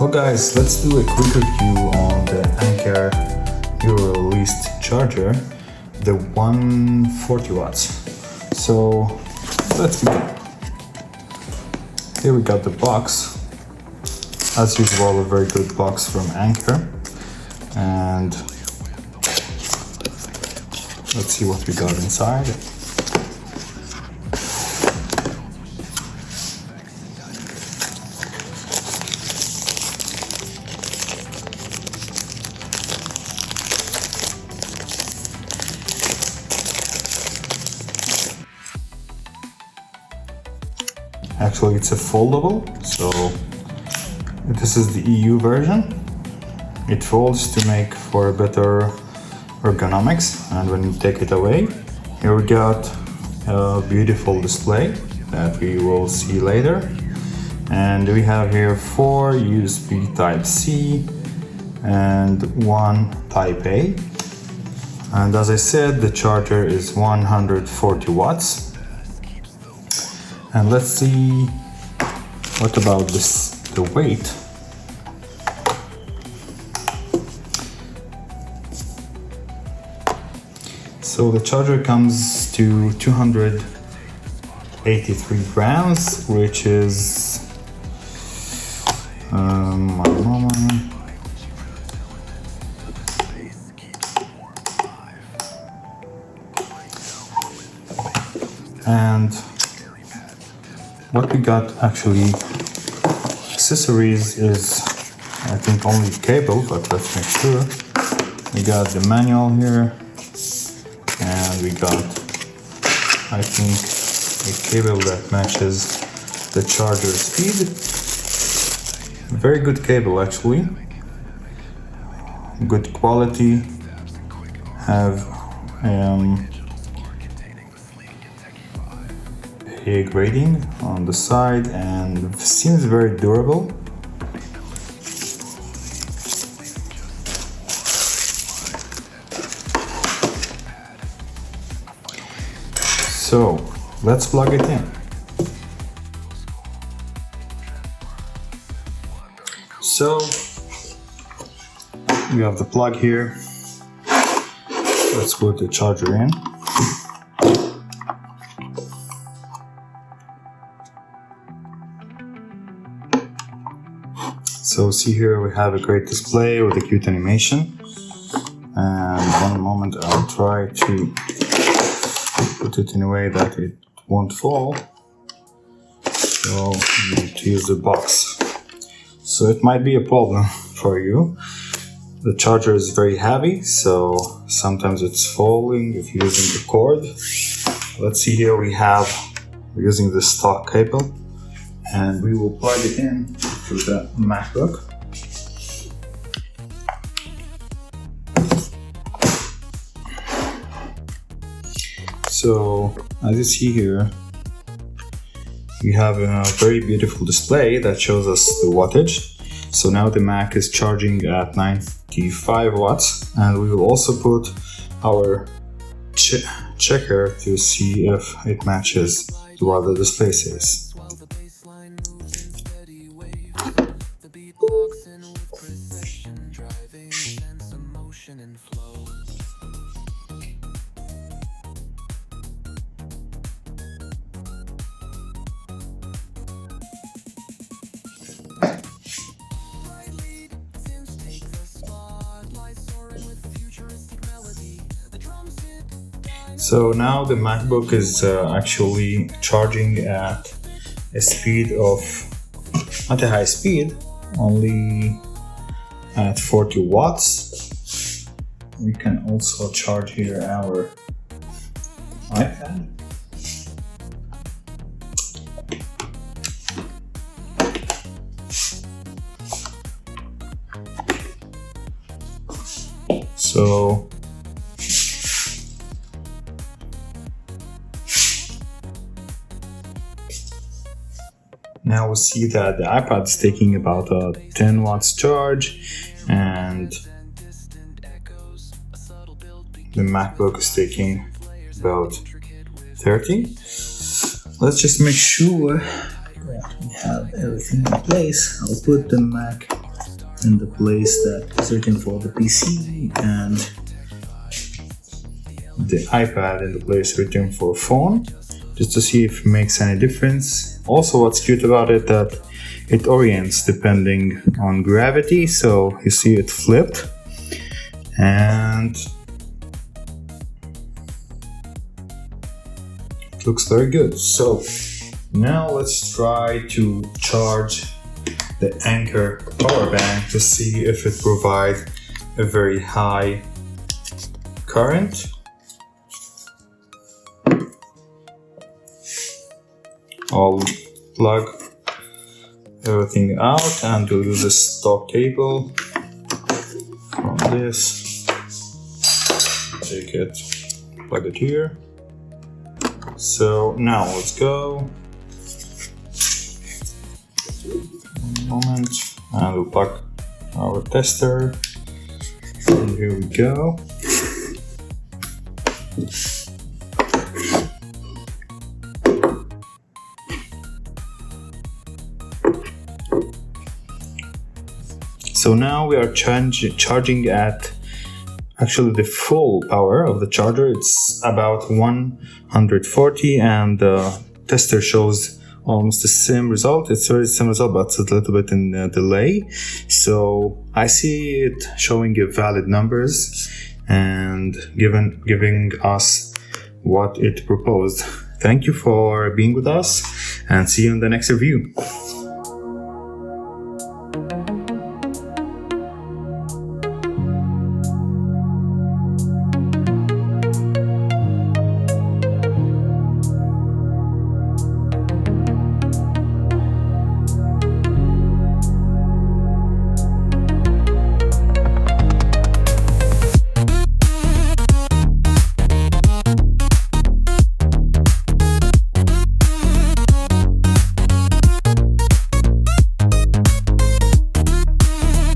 So guys, let's do a quick review on the Anker Euro released charger, the 140 watts. So let's begin. Here we got the box. As usual, a very good box from Anker. And let's see what we got inside. Actually, it's a foldable, so this is the EU version. It folds to make for better ergonomics, and when you take it away, here we got a beautiful display that we will see later. And we have here 4 USB Type-C and 1 Type-A. And as I said, the charger is 140 watts. And let's see what about the weight. So the charger comes to 283 grams, which is and what we got actually accessories is, I think, only cable, but let's make sure. We got the manual here, and we got, I think, a cable that matches the charger speed. Very good cable, actually. Good quality. Have a grading on the side and seems very durable. So let's plug it in. So we have the plug here. Let's put the charger in. So see here we have a great display with a cute animation. And one moment, I'll try to put it in a way that it won't fall. So you need to use the box. So it might be a problem for you. The charger is very heavy, so sometimes it's falling if you're using the cord. Let's see here we're using the stock cable, and we will plug it in to the MacBook. So as you see here, we have a very beautiful display that shows us the wattage. So now the Mac is charging at 95 watts, and we will also put our checker to see if it matches what the display says. So now the MacBook is actually charging at a speed of, not a high speed, only at 40 watts. We can also charge here our iPad. So now we see that the iPad is taking about a 10 watts charge, and the MacBook is taking about 30. Let's just make sure that we have everything in place. I'll put the Mac in the place that is written for the PC and the iPad in the place written for phone, just to see if it makes any difference. Also, what's cute about it that it orients depending on gravity, so you see it flipped, and it looks very good. So now let's try to charge the Anker power bank to see if it provides a very high current. I'll plug everything out and we'll use a stock cable from this. Take it, plug it here. So now let's go. One moment, and we'll plug our tester. And here we go. So now we are charging at actually the full power of the charger. It's about 140 and the tester shows almost the same result. It's very same result, but it's a little bit in delay. So I see it showing valid numbers and giving us what it proposed. Thank you for being with us and see you in the next review.